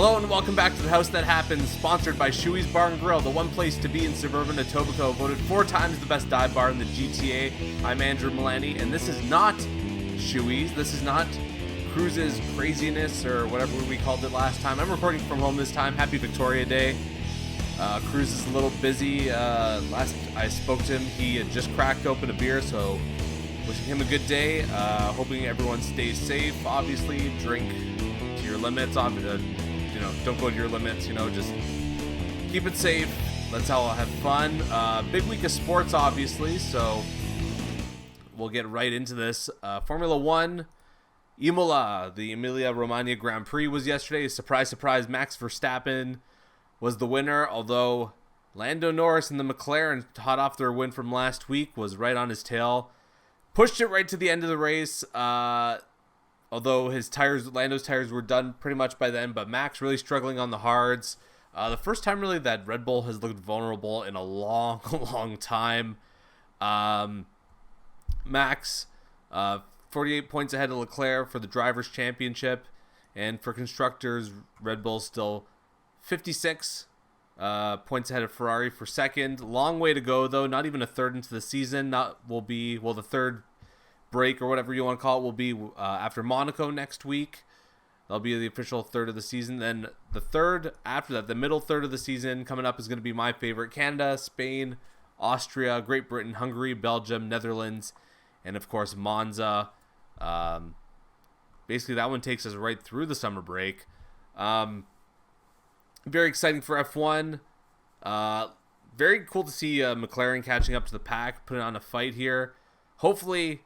Hello and welcome back to The House That Happens, sponsored by Shoey's Bar and Grill, the one place to be in suburban Etobicoke, voted 4 times the best dive bar in the GTA. I'm Andrew Milani, and this is not Shoey's. This is not Cruz's craziness or whatever we called it last time. I'm recording from home this time. Happy Victoria Day. Cruz is a little busy. Last I spoke to him, he had just cracked open a beer, so wishing him a good day. Hoping everyone stays safe. Obviously, drink to your limits. Don't go to your limits. Just keep it safe. Let's all have fun. Big week of sports, obviously, so we'll get right into this. Formula One, Imola, the Emilia-Romagna Grand Prix was yesterday. Surprise, surprise, Max Verstappen was the winner, although Lando Norris and the McLaren, hot off their win from last week, was right on his tail. Pushed it right to the end of the race, although Lando's tires were done pretty much by then, but Max really struggling on the hards. The first time really that Red Bull has looked vulnerable in a long, long time. Max, 48 points ahead of Leclerc for the Drivers' Championship, and for Constructors, Red Bull still 56 points ahead of Ferrari for second. Long way to go, though. Not even a third into the season. The third break, or whatever you want to call it, will be after Monaco next week. That'll be the official third of the season. Then the third after that, the middle third of the season coming up is going to be my favorite: Canada, Spain, Austria, Great Britain, Hungary, Belgium, Netherlands, and of course Monza. Basically, that one takes us right through the summer break. Very exciting for F1. Very cool to see McLaren catching up to the pack, putting on a fight here. Hopefully,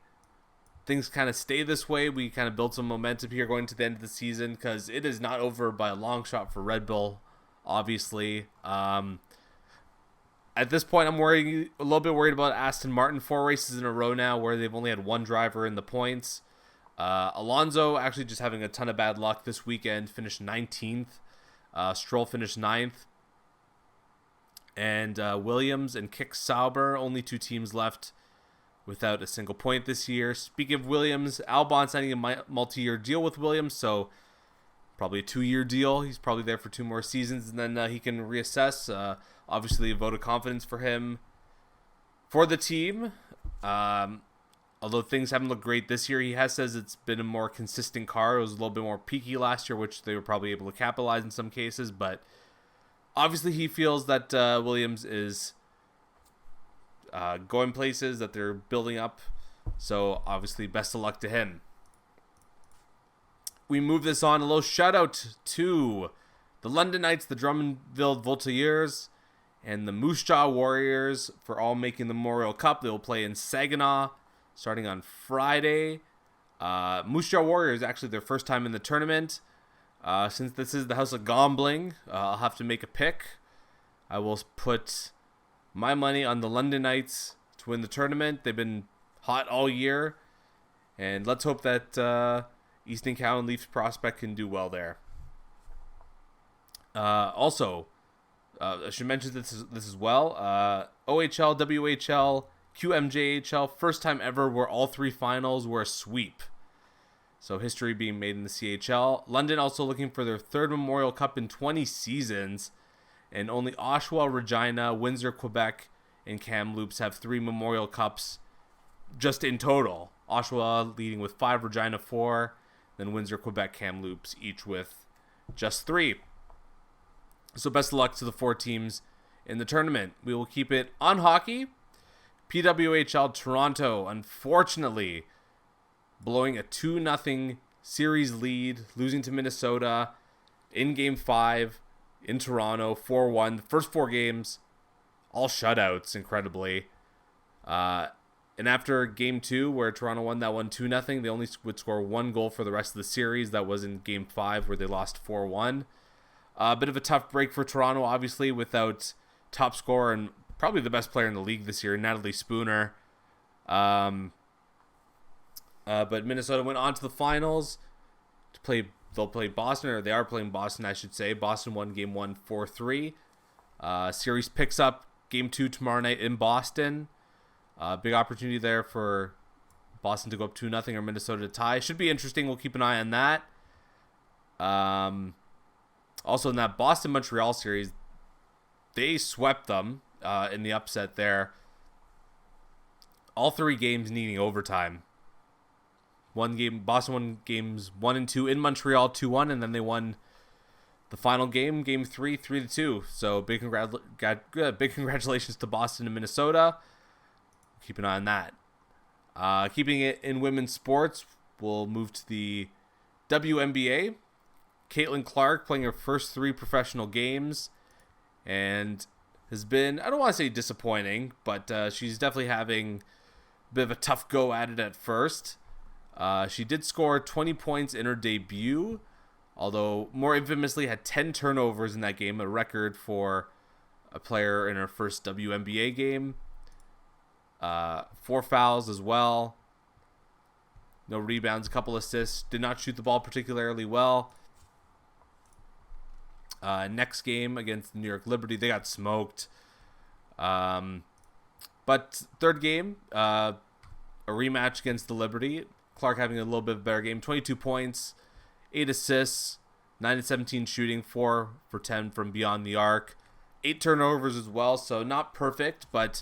things kind of stay this way. We kind of build some momentum here going to the end of the season, because it is not over by a long shot for Red Bull, obviously. At this point, I'm a little bit worried about Aston Martin. 4 races in a row now where they've only had one driver in the points. Alonso actually just having a ton of bad luck this weekend, finished 19th. Stroll finished 9th. And Williams and Kick Sauber, only 2 teams left without a single point this year. Speaking of Williams, Albon signing a multi-year deal with Williams, so probably a 2-year deal. He's probably there for 2 more seasons, and then he can reassess. Obviously, a vote of confidence for him for the team. Although things haven't looked great this year, he says it's been a more consistent car. It was a little bit more peaky last year, which they were probably able to capitalize in some cases. But obviously he feels that Williams is going places, that they're building up. So obviously best of luck to him. We move this on. A little shout out to the London Knights, the Drummondville Voltigeurs, and the Moose Jaw Warriors for all making the Memorial Cup. They will play in Saginaw starting on Friday. Moose Jaw Warriors, actually their first time in the tournament. Since this is the House of Gambling, I'll have to make a pick. I will put my money on the London Knights to win the tournament. They've been hot all year. And let's hope that Easton Cowan Leafs prospect can do well there. Also, I should mention this as well. OHL, WHL, QMJHL, first time ever where all 3 finals were a sweep. So history being made in the CHL. London also looking for their 3rd Memorial Cup in 20 seasons. And only Oshawa, Regina, Windsor, Quebec, and Kamloops have 3 Memorial Cups just in total. Oshawa leading with 5, Regina 4, then Windsor, Quebec, Kamloops each with just 3. So best of luck to the 4 teams in the tournament. We will keep it on hockey. PWHL Toronto, unfortunately, blowing a 2-0 series lead, losing to Minnesota in Game 5 in Toronto, 4-1. The first 4 games, all shutouts, incredibly. And after Game 2, where Toronto won that one 2-0, they only would score 1 goal for the rest of the series. That was in Game 5, where they lost 4-1. A bit of a tough break for Toronto, obviously, without top scorer and probably the best player in the league this year, Natalie Spooner. But Minnesota went on to the finals to play. They'll play Boston, or they are playing Boston, I should say. Boston won Game 1 4-3. Series picks up Game 2 tomorrow night in Boston. Big opportunity there for Boston to go up 2-0 or Minnesota to tie. Should be interesting. We'll keep an eye on that. Also, in that Boston-Montreal series, they swept them in the upset there. All 3 games needing overtime. Boston won games 1 and 2 in Montreal 2-1, and then they won the final game, game 3, 3-2. So big congratulations to Boston and Minnesota. Keep an eye on that. Keeping it in women's sports, we'll move to the WNBA. Caitlin Clark playing her first 3 professional games, and has been, I don't want to say disappointing, but she's definitely having a bit of a tough go at it at first. She did score 20 points in her debut, although more infamously had 10 turnovers in that game, a record for a player in her first WNBA game. 4 fouls as well. No rebounds, a couple assists. Did not shoot the ball particularly well. Next game against the New York Liberty, they got smoked. But third game, a rematch against the Liberty. Clark having a little bit better game. 22 points, 8 assists, 9-17 shooting, 4 for 10 from beyond the arc. 8 turnovers as well, so not perfect, but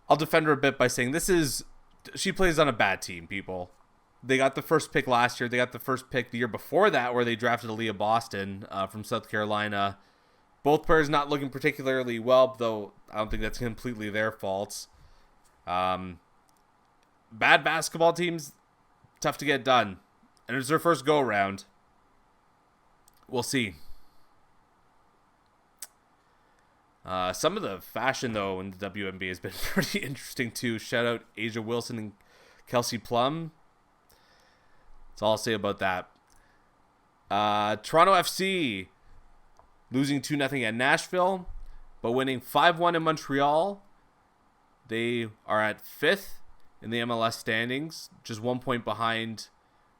I'll defend her a bit by saying she plays on a bad team, people. They got the first pick last year. They got the first pick the year before that, where they drafted Aaliyah Boston from South Carolina. Both players not looking particularly well, though I don't think that's completely their faults. Bad basketball teams, tough to get done. And it's their first go-around. We'll see. Some of the fashion, though, in the WNBA has been pretty interesting, too. Shout out Asia Wilson and Kelsey Plum. That's all I'll say about that. Toronto FC losing 2-0 at Nashville, but winning 5-1 in Montreal. They are at 5th in the MLS standings, just 1 point behind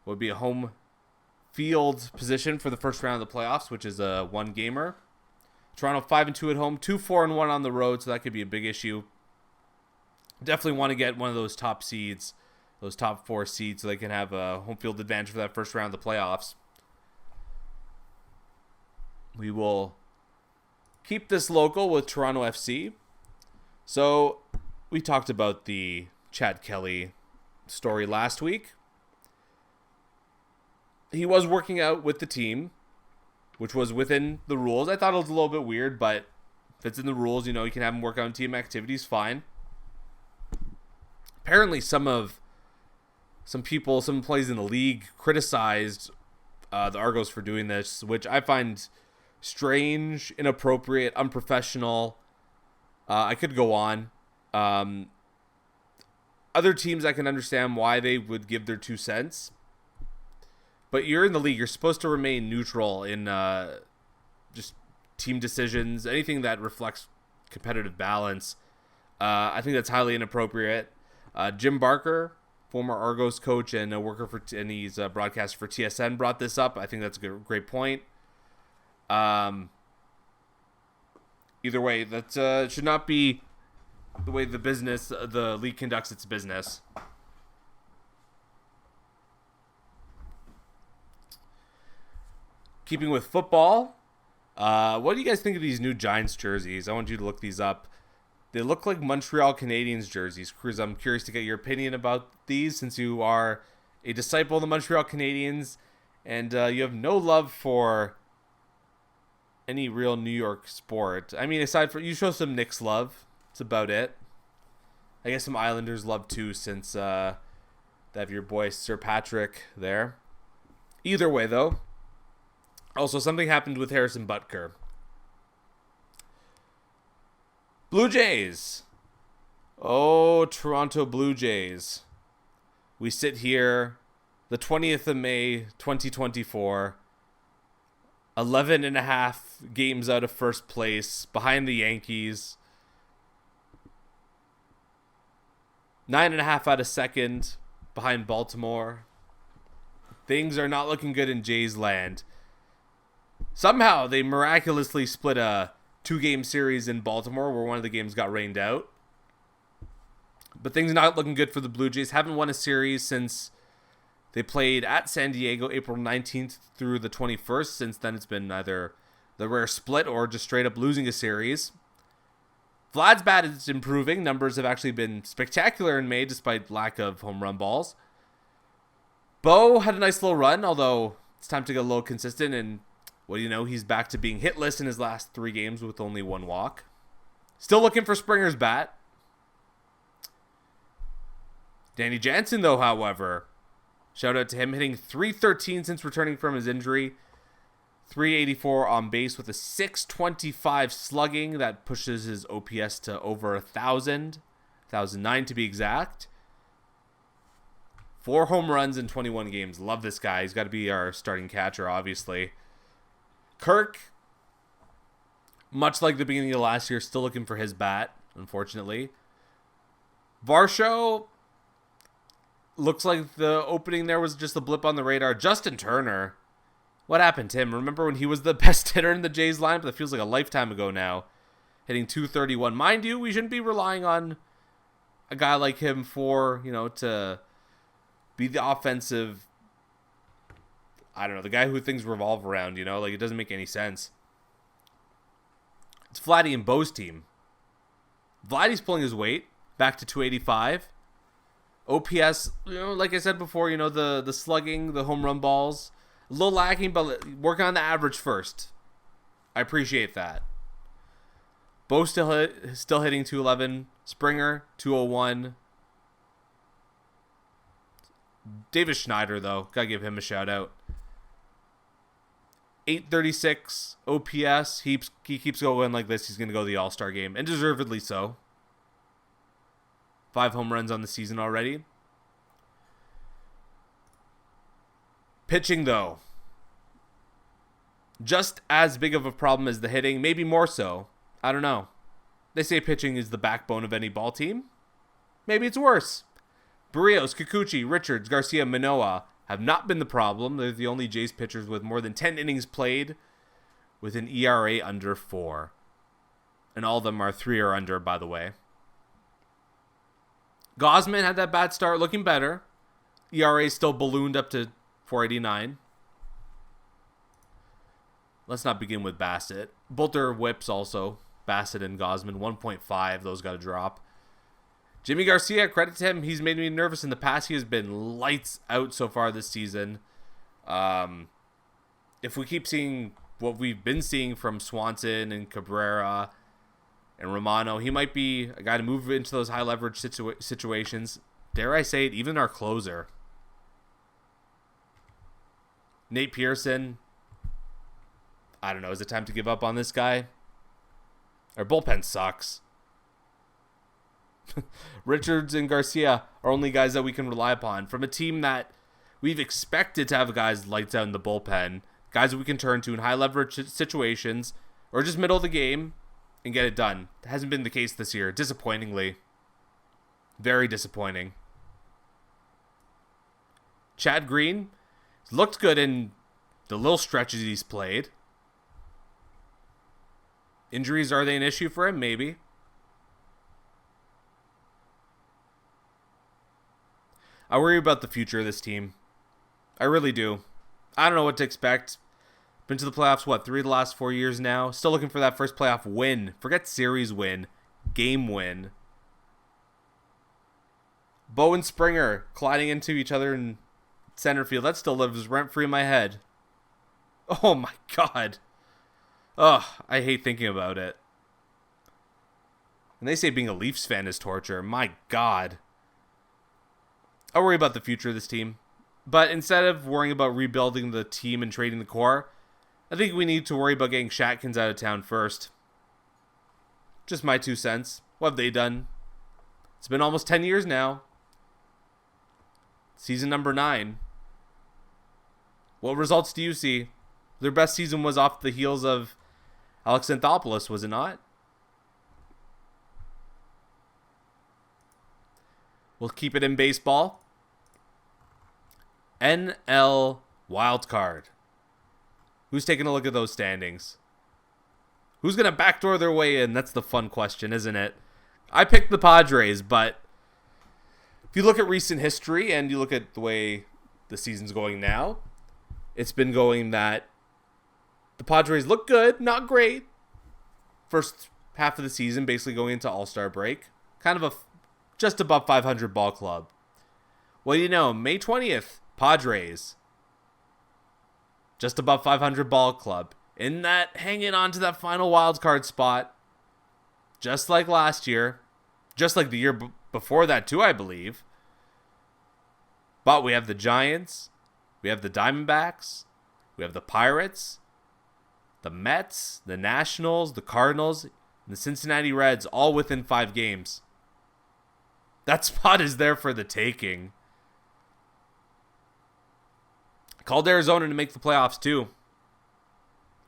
what would be a home field position for the first round of the playoffs, which is a 1-gamer. Toronto 5-2 at home, 2-4-1 on the road, so that could be a big issue. Definitely want to get one of those top seeds, those top 4 seeds, so they can have a home field advantage for that first round of the playoffs. We will keep this local with Toronto FC. So we talked about the Chad Kelly story last week. He was working out with the team, which was within the rules. I thought it was a little bit weird, but if it's in the rules, you can have him work on team activities, fine. Apparently some employees in the league criticized the Argos for doing this, which I find strange, inappropriate, unprofessional. I could go on. Other teams, I can understand why they would give their 2 cents. But you're in the league. You're supposed to remain neutral in just team decisions, anything that reflects competitive balance. I think that's highly inappropriate. Jim Barker, former Argos coach and a worker and he's a broadcaster for TSN, brought this up. I think that's a great point. Either way, that should not be the way the league conducts its business. Keeping with football, what do you guys think of these new Giants jerseys? I want you to look these up. They look like Montreal Canadiens jerseys. Cruz, I'm curious to get your opinion about these, since you are a disciple of the Montreal Canadiens and you have no love for any real New York sport. I mean, aside from, you show some Knicks love. That's about it. I guess some Islanders love too, since they have your boy Sir Patrick there. Either way, though. Also, something happened with Harrison Butker. Blue Jays. Oh, Toronto Blue Jays. We sit here, the 20th of May, 2024. 11 and a half games out of first place, behind the Yankees. 9.5 out of second, behind Baltimore. Things are not looking good in Jays land. Somehow, they miraculously split a 2-game series in Baltimore, where one of the games got rained out. But things not looking good for the Blue Jays. Haven't won a series since They played at San Diego April 19th through the 21st. Since then, it's been either the rare split or just straight up losing a series. Vlad's bat is improving. Numbers have actually been spectacular in May despite lack of home run balls. Bo had a nice little run, although it's time to get a little consistent. And what do you know, he's back to being hitless in his last 3 games with only 1 walk. Still looking for Springer's bat. Danny Jansen, though, however, shout out to him, hitting .313 since returning from his injury. .384 on base with a .625 slugging. That pushes his OPS to over 1,000. 1,009 to be exact. 4 home runs in 21 games. Love this guy. He's got to be our starting catcher, obviously. Kirk, much like the beginning of last year, still looking for his bat, unfortunately. Varsho, looks like the opening there was just a blip on the radar. Justin Turner, what happened to him? Remember when he was the best hitter in the Jays lineup? That feels like a lifetime ago now. Hitting .231. Mind you, we shouldn't be relying on a guy like him for, to be the offensive, the guy who things revolve around, it doesn't make any sense. It's Vladdy and Bo's team. Vladdy's pulling his weight back to .285. OPS, like I said before, the slugging, the home run balls, a little lacking, but working on the average first. I appreciate that. Bo still hitting .211. Springer, .201. Davis Schneider, though, gotta give him a shout out. .836 OPS. He keeps going like this. He's gonna go to the All-Star game, and deservedly so. 5 home runs on the season already. Pitching, though, just as big of a problem as the hitting, maybe more so. I don't know. They say pitching is the backbone of any ball team. Maybe it's worse. Barrios, Kikuchi, Richards, Garcia, Manoah have not been the problem. They're the only Jays pitchers with more than 10 innings played with an ERA under 4. And all of them are 3 or under, by the way. Gosman had that bad start, looking better. ERA still ballooned up to .489. Let's not begin with Bassett. Bolter whips also. Bassett and Gosman, 1.5. Those got to drop. Jimmy Garcia, credit to him. He's made me nervous in the past. He has been lights out so far this season. If we keep seeing what we've been seeing from Swanson and Cabrera and Romano, he might be a guy to move into those high leverage situations. Dare I say it, even our closer. Nate Pearson. I don't know. Is it time to give up on this guy? Our bullpen sucks. Richards and Garcia are only guys that we can rely upon. From a team that we've expected to have guys lights out in the bullpen, guys that we can turn to in high leverage situations, or just middle of the game and get it done. It hasn't been the case this year, disappointingly. Very disappointing. Chad Green looked good in the little stretches he's played. Injuries, are they an issue for him? Maybe. I worry about the future of this team. I really do. I don't know what to expect. Been to the playoffs, 3 of the last 4 years now. Still looking for that first playoff win. Forget series win. Game win. Bo and Springer colliding into each other in center field. That still lives rent-free in my head. Oh my god. Ugh, I hate thinking about it. And they say being a Leafs fan is torture. My god. I worry about the future of this team. But instead of worrying about rebuilding the team and trading the core, I think we need to worry about getting Shatkins out of town first. Just my 2 cents. What have they done? It's been almost 10 years now. Season number 9. What results do you see? Their best season was off the heels of Alex Anthopoulos, was it not? We'll keep it in baseball. NL wildcard. Who's taking a look at those standings? Who's going to backdoor their way in? That's the fun question, isn't it? I picked the Padres, but if you look at recent history and you look at the way the season's going now, it's been going that the Padres look good, not great. First half of the season, basically going into All-Star break. Kind of a just above 500 ball club. Well, you know, May 20th, Padres. Just above 500 ball club. In that, hanging on to that final wild card spot. Just like last year. Just like the year before that too, I believe. But we have the Giants. We have the Diamondbacks. We have the Pirates. The Mets. The Nationals. The Cardinals. And the Cincinnati Reds. All within 5 games. That spot is there for the taking. Called Arizona to make the playoffs too.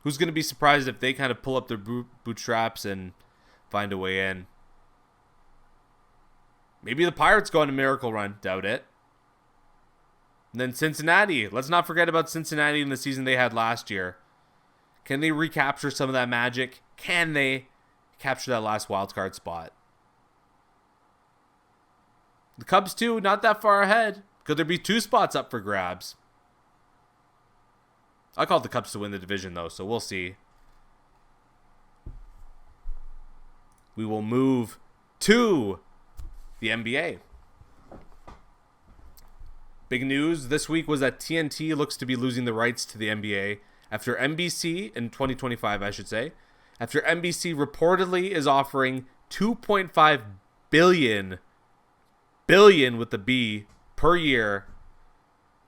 Who's going to be surprised if they kind of pull up their bootstraps and find a way in? Maybe the Pirates go on a miracle run. Doubt it. And then Cincinnati. Let's not forget about Cincinnati in the season they had last year. Can they recapture some of that magic? Can they capture that last wildcard spot? The Cubs too, not that far ahead. Could there be 2 spots up for grabs? I called the Cubs to win the division, though, so we'll see. We will move to the NBA. Big news this week was that TNT looks to be losing the rights to the NBA after NBC, in 2025, I should say, after NBC reportedly is offering $2.5 billion with the B per year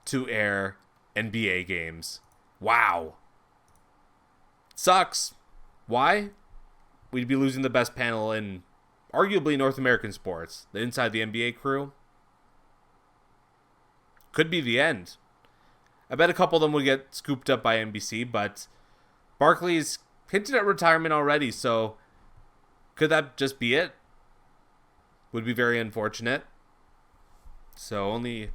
to air NBA games. Wow. Sucks. Why? We'd be losing the best panel in arguably North American sports. The Inside the NBA crew. Could be the end. I bet a couple of them will get scooped up by NBC, but Barkley's hinted at retirement already, so could that just be it? Would be very unfortunate. So only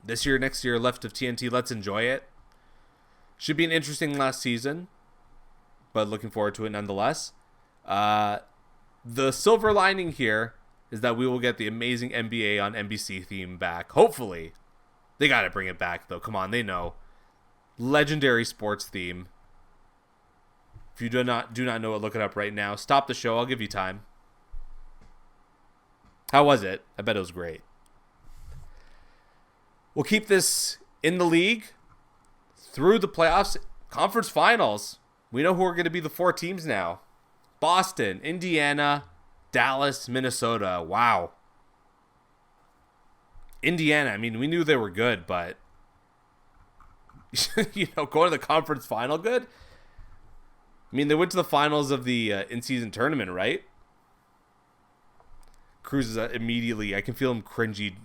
this year, next year left of TNT. Let's enjoy it. Should be an interesting last season, but looking forward to it nonetheless. The silver lining here is that we will get the amazing NBA on NBC theme back. Hopefully. They got to bring it back, though. Come on, they know. Legendary sports theme. If you do not know it, look it up right now. Stop the show. I'll give you time. How was it? I bet it was great. We'll keep this in the league through the playoffs, conference finals. We know who are going to be the 4 teams now. Boston, Indiana, Dallas, Minnesota. Wow. Indiana, I mean, we knew they were good, but going to the conference final good? I mean, they went to the finals of the in-season tournament, right? Cruz is immediately, I can feel him cringing,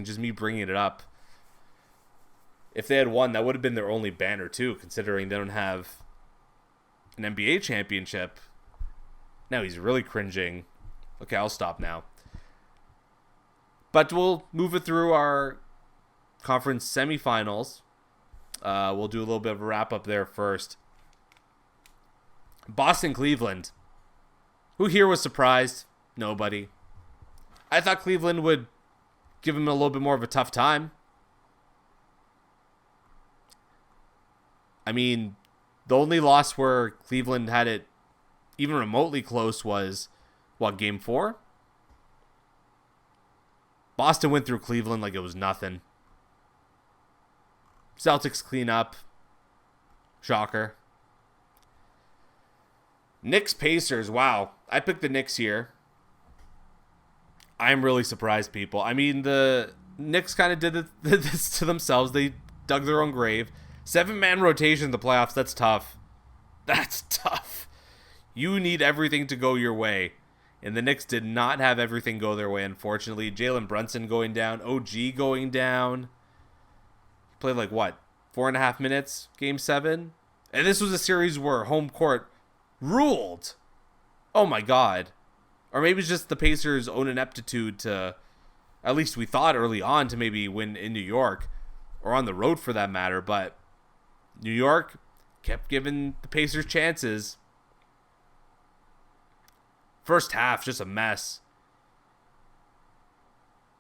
just me bringing it up. If they had won, that would have been their only banner too, considering they don't have an NBA championship. Now he's really cringing. Okay, I'll stop now. But we'll move it through our conference semifinals. We'll do a little bit of a wrap-up there first. Boston, Cleveland. Who here was surprised? Nobody. I thought Cleveland would give him a little bit more of a tough time. I mean, the only loss where Cleveland had it even remotely close was, Game 4? Boston went through Cleveland like it was nothing. Celtics clean up. Shocker. Knicks, Pacers. Wow. I picked the Knicks here. I'm really surprised, people. I mean, the Knicks kind of did this to themselves. They dug their own grave. 7-man rotation in the playoffs, that's tough. That's tough. You need everything to go your way. And the Knicks did not have everything go their way, unfortunately. Jalen Brunson going down. OG going down. He played 4.5 minutes, Game 7? And this was a series where home court ruled. Oh my God. Or maybe it's just the Pacers' own ineptitude to, at least we thought early on, to maybe win in New York. Or on the road for that matter, but New York kept giving the Pacers chances. First half, just a mess.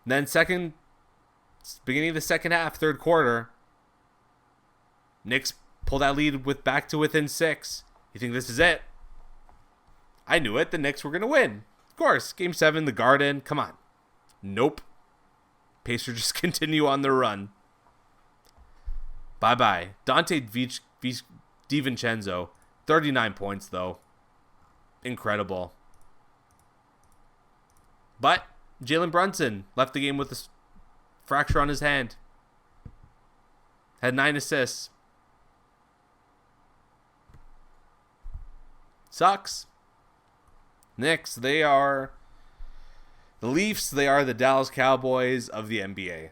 Then second It's beginning of the second half, third quarter. Knicks pull that lead back to within 6. You think this is it? I knew it. The Knicks were going to win. Of course. Game 7, the Garden. Come on. Nope. Pacers just continue on their run. Bye-bye. Dante DiVincenzo. 39 points, though. Incredible. But Jalen Brunson left the game with a fracture on his hand. Had 9 assists. Sucks. Knicks, they are the Leafs. They are the Dallas Cowboys of the NBA.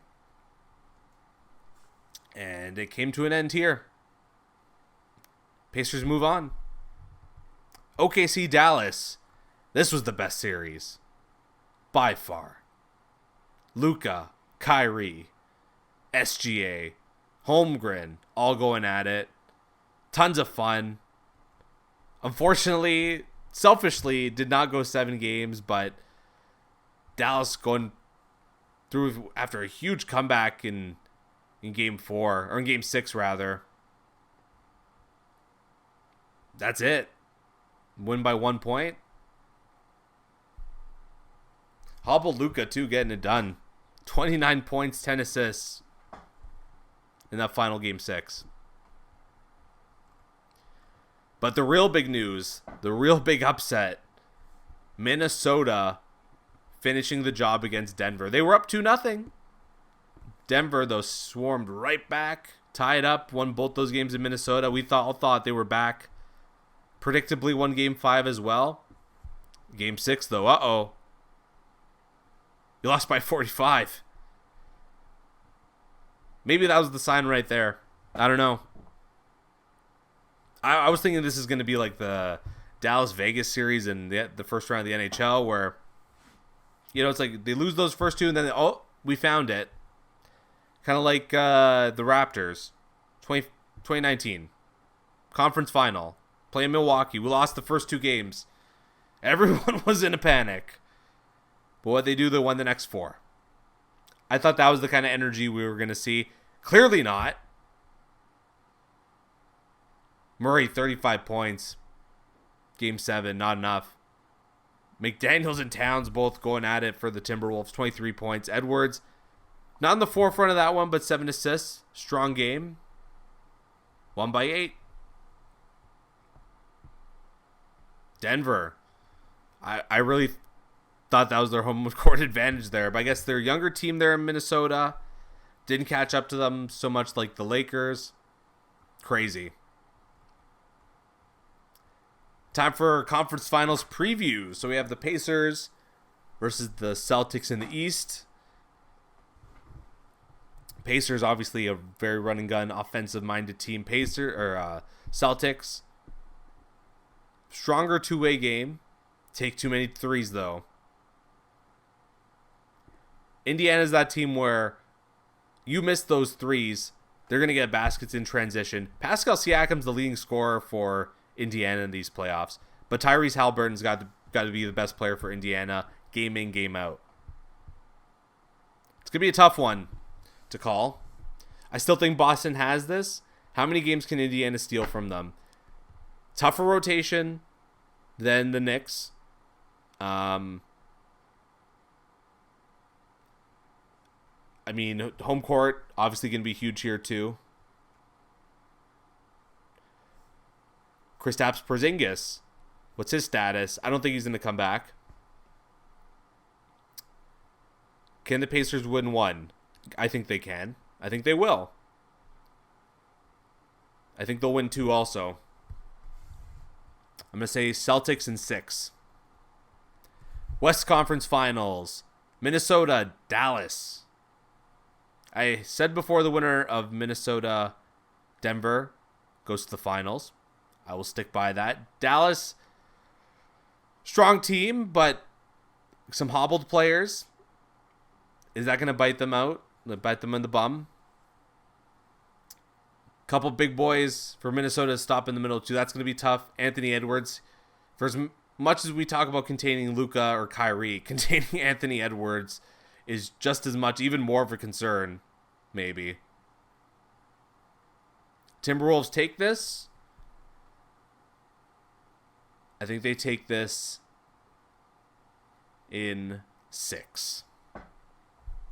And it came to an end here. Pacers move on. OKC Dallas. This was the best series. By far. Luka, Kyrie, SGA, Holmgren, all going at it. Tons of fun. Unfortunately, selfishly, did not go 7 games, but Dallas going through after a huge comeback in game 4, or in game 6 rather. That's it. Win by 1 point. Hobble Luka too, getting it done. 29 points, 10 assists in that final game 6. But the real big news, the real big upset, Minnesota finishing the job against Denver. They were up 2-0. Denver, though, swarmed right back, tied up, won both those games in Minnesota. We all thought they were back. Predictably won Game 5 as well. Game 6, though, uh-oh. You lost by 45. Maybe that was the sign right there. I don't know. I was thinking this is going to be like the Dallas-Vegas series in the first round of the NHL where, you know, it's like they lose those first 2 and then, we found it. Kind of like the Raptors, 2019. Conference final. Playing Milwaukee. We lost the first 2 games. Everyone was in a panic. But what they do, they won the next 4. I thought that was the kind of energy we were going to see. Clearly not. Murray, 35 points. Game 7, not enough. McDaniels and Towns both going at it for the Timberwolves, 23 points. Edwards, not in the forefront of that one, but 7 assists. Strong game. Won by 8. Denver. I really thought that was their home court advantage there. But I guess their younger team there in Minnesota didn't catch up to them so much like the Lakers. Crazy. Time for conference finals preview. So we have the Pacers versus the Celtics in the East. Pacers, obviously a very run and gun, offensive-minded team. Celtics, stronger two-way game. Take too many threes, though. Indiana's that team where you miss those threes, they're going to get baskets in transition. Pascal Siakam's the leading scorer for Indiana in these playoffs, but Tyrese Halliburton's got to be the best player for Indiana, game in, game out. It's going to be a tough one to call. I still think Boston has this. How many games can Indiana steal from them? Tougher rotation than the Knicks. I mean, home court, obviously going to be huge here too. Kristaps Porzingis, what's his status? I don't think he's going to come back. Can the Pacers win 1? I think they can. I think they will. I think they'll win 2 also. I'm going to say Celtics in 6. West Conference Finals. Minnesota, Dallas. I said before the winner of Minnesota, Denver, goes to the finals. I will stick by that. Dallas, strong team, but some hobbled players. Is that going to bite them out? Bite them in the bum? Couple big boys for Minnesota to stop in the middle too. That's going to be tough. Anthony Edwards. For as much as we talk about containing Luka or Kyrie, containing Anthony Edwards is just as much, even more of a concern, maybe. Timberwolves take this. I think they take this in 6.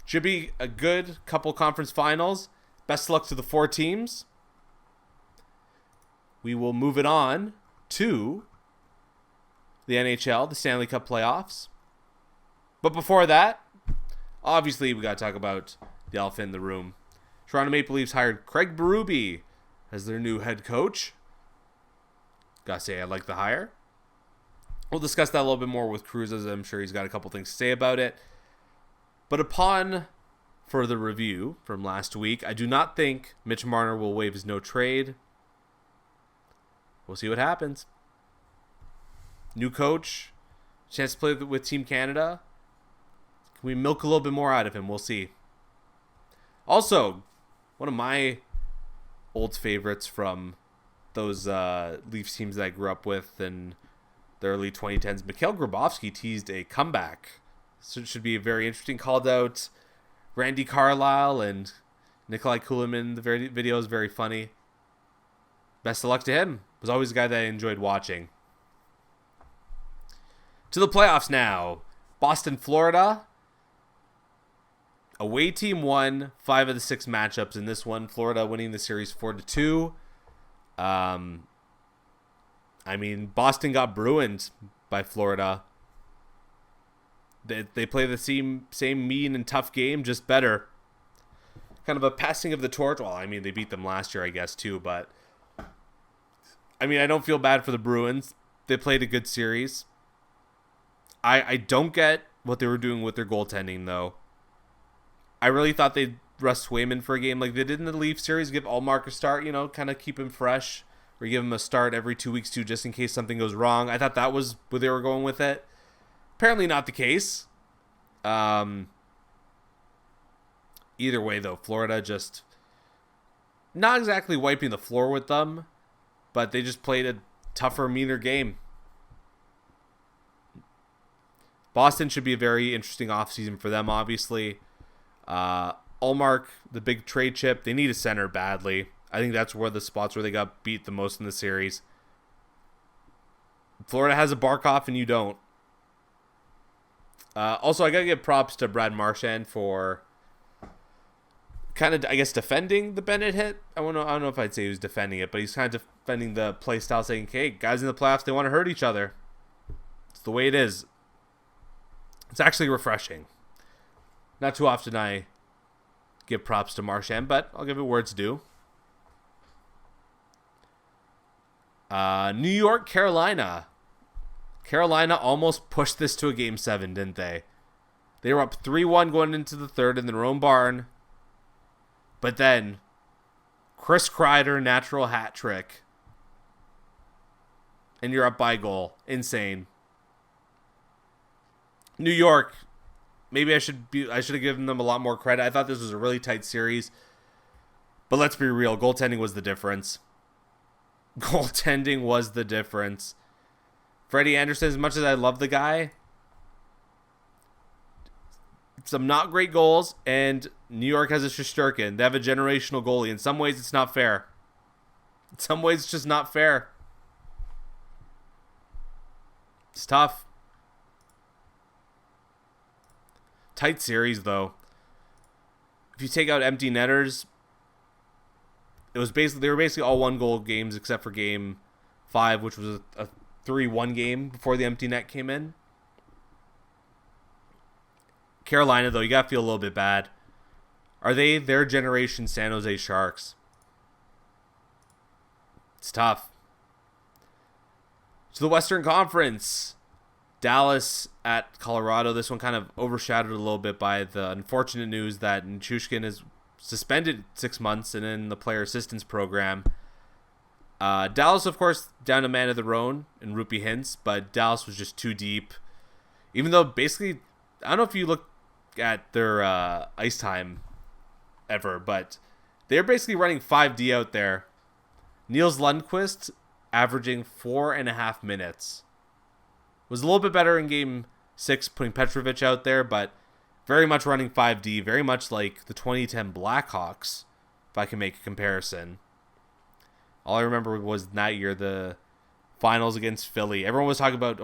Should be a good couple conference finals. Best of luck to the 4 teams. We will move it on to the NHL, the Stanley Cup Playoffs. But before that, obviously we got to talk about the elephant in the room. Toronto Maple Leafs hired Craig Berube as their new head coach. Gotta say, I like the hire. We'll discuss that a little bit more with Cruz, as I'm sure he's got a couple things to say about it. But upon further review from last week, I do not think Mitch Marner will waive his no trade. We'll see what happens. New coach, chance to play with Team Canada. Can we milk a little bit more out of him? We'll see. Also, one of my old favorites from those Leafs teams that I grew up with in the early 2010s, Mikhail Grabovski teased a comeback. So it should be very interesting. Called out Randy Carlyle and Nikolai Kulemin. The video is very funny. Best of luck to him. Was always a guy that I enjoyed watching. To the playoffs now. Boston, Florida. Away team won 5 of the 6 matchups in this one. Florida winning the series 4-2. Boston got Bruined by Florida. They play the same mean and tough game, just better. Kind of a passing of the torch. Well, they beat them last year, I guess, too. But, I don't feel bad for the Bruins. They played a good series. I don't get what they were doing with their goaltending, though. I really thought they'd rest Swayman for a game like they did in the Leaf series. Give Allmark a start, kind of keep him fresh. Or give him a start every 2 weeks, too, just in case something goes wrong. I thought that was where they were going with it. Apparently not the case. Either way, though, Florida just not exactly wiping the floor with them, but they just played a tougher, meaner game. Boston should be a very interesting offseason for them, obviously. Allmark, the big trade chip, they need a center badly. I think that's where the spots where they got beat the most in the series. Florida has a Barkov and you don't. Also, I got to give props to Brad Marchand for kind of, I guess, defending the Bennett hit. I don't know if I'd say he was defending it, but he's kind of defending the play style, saying, hey, guys in the playoffs, they want to hurt each other. It's the way it is. It's actually refreshing. Not too often I give props to Marchand, but I'll give it where it's due. New York, Carolina. Carolina almost pushed this to a Game 7, didn't they? They were up 3-1 going into the third in their own barn. But then, Chris Kreider, natural hat trick. And you're up by a goal. Insane. New York, maybe I should have given them a lot more credit. I thought this was a really tight series. But let's be real, goaltending was the difference. Goaltending was the difference. Freddie Anderson, as much as I love the guy, some not great goals, and New York has a Shesterkin. They have a generational goalie. In some ways, it's not fair. In some ways, it's just not fair. It's tough. Tight series, though. If you take out empty netters, they were basically all 1-goal games except for Game 5, which was a 3-1 game before the empty net came in. Carolina, though, you got to feel a little bit bad. Are they their generation San Jose Sharks? It's tough. To the Western Conference. Dallas at Colorado. This one kind of overshadowed a little bit by the unfortunate news that Nichushkin is suspended 6 months and in the player assistance program. Dallas, of course, down a man of their own in Rupi Hintz, but Dallas was just too deep. Even though basically, I don't know if you look at their ice time ever, but they're basically running 5D out there. Niels Lundqvist averaging 4.5 minutes. Was a little bit better in Game 6 putting Petrovic out there, but Very much running 5D, very much like the 2010 Blackhawks, if I can make a comparison. All I remember was that year, the finals against Philly. Everyone was talking about,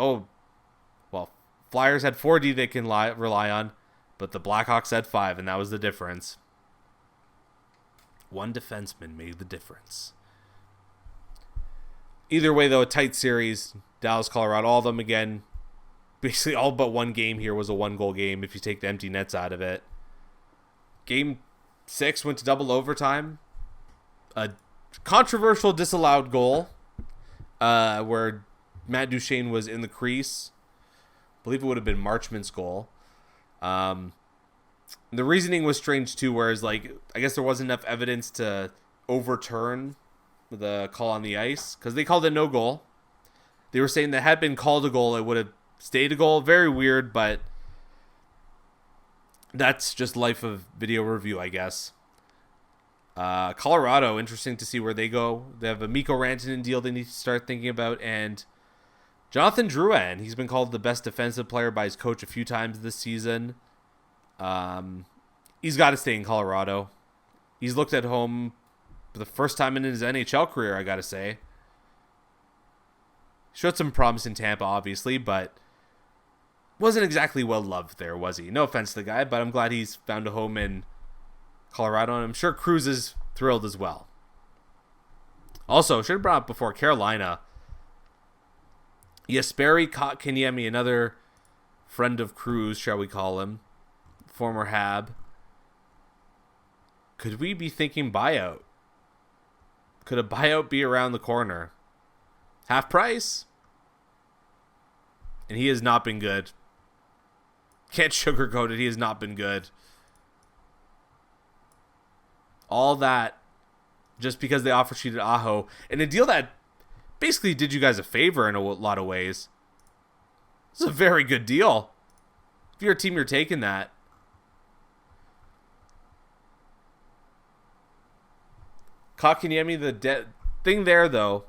Flyers had 4D they can rely on, but the Blackhawks had 5, and that was the difference. One defenseman made the difference. Either way, though, a tight series. Dallas, Colorado, all of them again. Basically, all but one game here was a 1-goal game if you take the empty nets out of it. Game 6 went to double overtime. A controversial disallowed goal where Matt Duchene was in the crease. I believe it would have been Marchman's goal. The reasoning was strange too, whereas I guess there wasn't enough evidence to overturn the call on the ice because they called it no goal. They were saying that had been called a goal, it would have stayed a goal. Very weird, but that's just life of video review, I guess. Colorado, interesting to see where they go. They have a Mikko Rantanen deal they need to start thinking about, and Jonathan Drouin, he's been called the best defensive player by his coach a few times this season. He's got to stay in Colorado. He's looked at home for the first time in his NHL career, I got to say. Showed some promise in Tampa, obviously, but wasn't exactly well loved there, was he? No offense to the guy, but I'm glad he's found a home in Colorado, and I'm sure Cruz is thrilled as well. Also, should have brought up before, Carolina. Jesperi Kotkaniemi, another friend of Cruz, shall we call him, former Hab. Could we be thinking buyout? Could a buyout be around the corner? Half price? And he has not been good. Can't sugarcoat it, he has not been good. All that just because they offer sheeted Aho. And a deal that basically did you guys a favor in a lot of ways. This is a very good deal. If you're a team, you're taking that. Kotkaniemi, the thing there, though,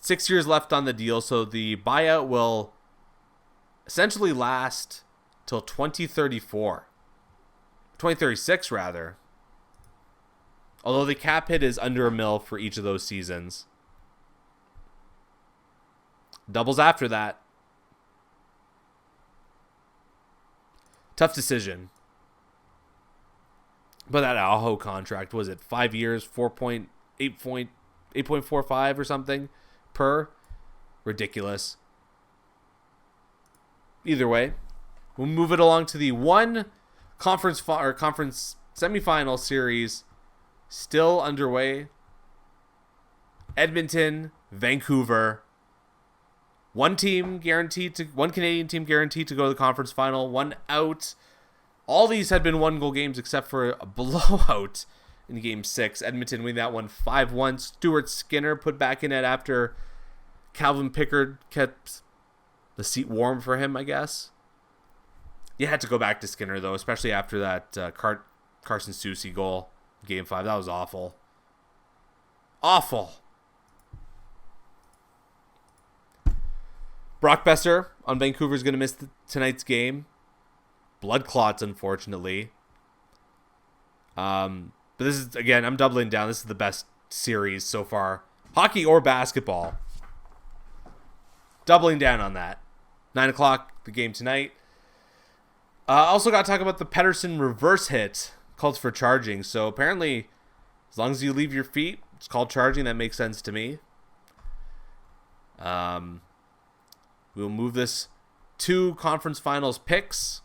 6 years left on the deal, so the buyout will essentially last till 2034. 2036, rather. Although the cap hit is under $1 million for each of those seasons. Doubles after that. Tough decision. But that Aho contract, was it 5 years, 8.45 or something per? Ridiculous. Either way, we'll move it along to the one conference semifinal series still underway. Edmonton, Vancouver. One Canadian team guaranteed to go to the conference final. One out. All these had been 1-goal games except for a blowout in Game 6. Edmonton winning that one 5-1. Stuart Skinner put back in it after Calvin Pickard kept the seat warm for him, I guess. You had to go back to Skinner, though, especially after that Carson Soucy goal in Game 5. That was awful. Awful. Brock Besser on Vancouver is going to miss tonight's game. Blood clots, unfortunately. But this is, again, I'm doubling down. This is the best series so far. Hockey or basketball. Doubling down on that. 9 o'clock, the game tonight. Also got to talk about the Pettersson reverse hit. Calls for charging. So apparently, as long as you leave your feet, it's called charging. That makes sense to me. We'll move this to conference finals picks.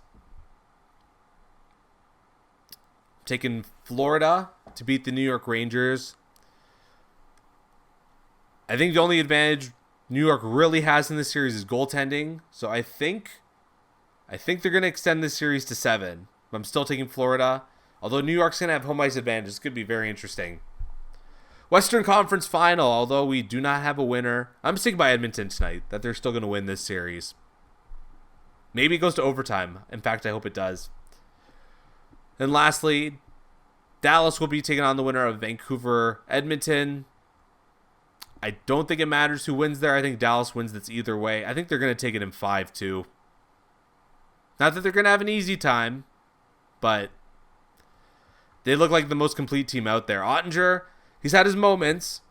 Taking Florida to beat the New York Rangers. I think the only advantage New York really has in this series is goaltending. So I think they're going to extend this series to 7. I'm still taking Florida. Although New York's going to have home ice advantage. This could be very interesting. Western Conference Final. Although we do not have a winner, I'm sticking by Edmonton tonight. That they're still going to win this series. Maybe it goes to overtime. In fact, I hope it does. And lastly, Dallas will be taking on the winner of Vancouver-Edmonton. I don't think it matters who wins there. I think Dallas wins this either way. I think they're going to take it in 5 too. Not that they're going to have an easy time, but they look like the most complete team out there. Ottinger, he's had his moments.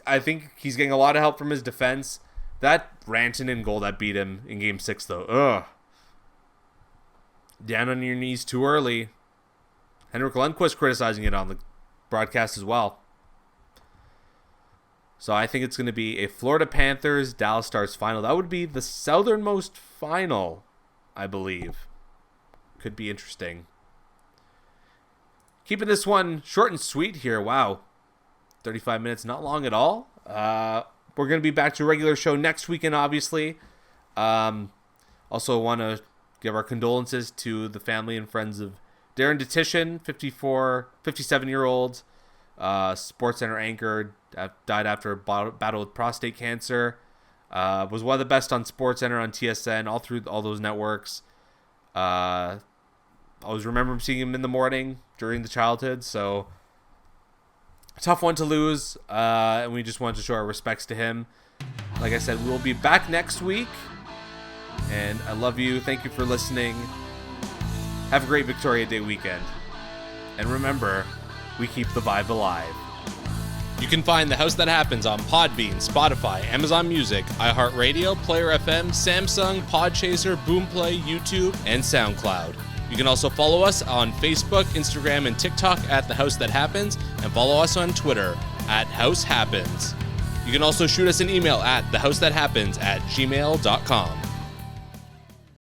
I think he's getting a lot of help from his defense. That Rantanen goal that beat him in Game 6, though. Ugh. Down on your knees too early. Henrik Lundqvist criticizing it on the broadcast as well. So I think it's going to be a Florida Panthers Dallas Stars final. That would be the southernmost final, I believe. Could be interesting. Keeping this one short and sweet here. Wow. 35 minutes, not long at all. We're going to be back to a regular show next weekend, obviously. Also want to give our condolences to the family and friends of Darren Detition, 57-year-old SportsCenter anchor, died after a battle with prostate cancer. Was one of the best on SportsCenter, on TSN, all through all those networks. I always remember seeing him in the morning during the childhood, so a tough one to lose, and we just wanted to show our respects to him. Like I said, we'll be back next week, and I love you. Thank you for listening. Have a great Victoria Day weekend. And remember, we keep the vibe alive. You can find The House That Happens on Podbean, Spotify, Amazon Music, iHeart Radio, Player FM, Samsung, Podchaser, Boomplay, YouTube, and SoundCloud. You can also follow us on Facebook, Instagram, and TikTok at The House That Happens, and follow us on Twitter at House Happens. You can also shoot us an email at thehousethathappens@gmail.com.